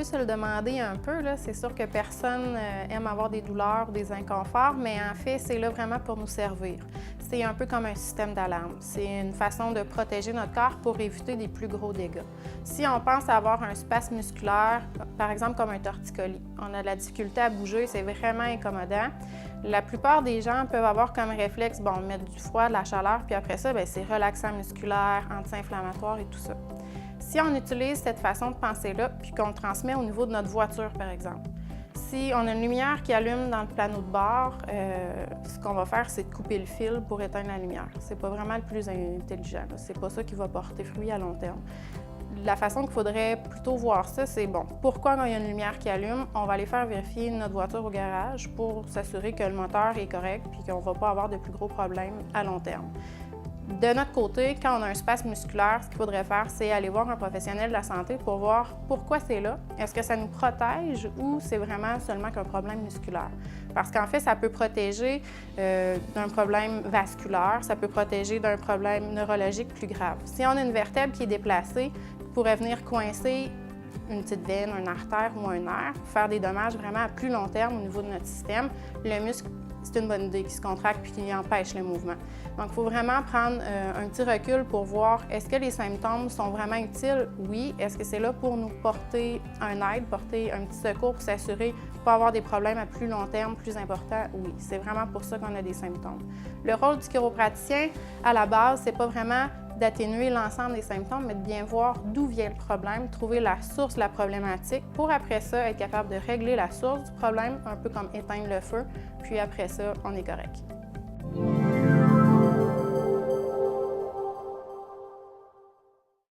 se le demander un peu, là. C'est sûr que personne aime avoir des douleurs ou des inconforts, mais en fait, c'est là vraiment pour nous servir. C'est un peu comme un système d'alarme. C'est une façon de protéger notre corps pour éviter des plus gros dégâts. Si on pense avoir un spasme musculaire, par exemple comme un torticolis, on a de la difficulté à bouger, c'est vraiment incommodant. La plupart des gens peuvent avoir comme réflexe, mettre du froid, de la chaleur, puis après ça, c'est relaxant musculaire, anti-inflammatoire et tout ça. Si on utilise cette façon de penser-là, puis qu'on le transmet au niveau de notre voiture, par exemple, si on a une lumière qui allume dans le panneau de bord, ce qu'on va faire, c'est de couper le fil pour éteindre la lumière. C'est pas vraiment le plus intelligent. C'est pas ça qui va porter fruit à long terme. La façon qu'il faudrait plutôt voir ça, c'est pourquoi quand il y a une lumière qui allume, on va aller faire vérifier notre voiture au garage pour s'assurer que le moteur est correct puis qu'on ne va pas avoir de plus gros problèmes à long terme. De notre côté, quand on a un spasme musculaire, ce qu'il faudrait faire, c'est aller voir un professionnel de la santé pour voir pourquoi c'est là. Est-ce que ça nous protège ou c'est vraiment seulement qu'un problème musculaire? Parce qu'en fait, ça peut protéger d'un problème vasculaire, ça peut protéger d'un problème neurologique plus grave. Si on a une vertèbre qui est déplacée, pourrait venir coincer une petite veine, une artère ou un nerf, faire des dommages vraiment à plus long terme au niveau de notre système. Le muscle, c'est une bonne idée qui se contracte puis qui empêche le mouvement. Donc, il faut vraiment prendre un petit recul pour voir est-ce que les symptômes sont vraiment utiles? Oui. Est-ce que c'est là pour nous porter un aide, porter un petit secours pour s'assurer de ne pas avoir des problèmes à plus long terme, plus importants? Oui. C'est vraiment pour ça qu'on a des symptômes. Le rôle du chiropraticien, à la base, c'est pas vraiment d'atténuer l'ensemble des symptômes, mais de bien voir d'où vient le problème, trouver la source de la problématique pour après ça être capable de régler la source du problème, un peu comme éteindre le feu, puis après ça, on est correct.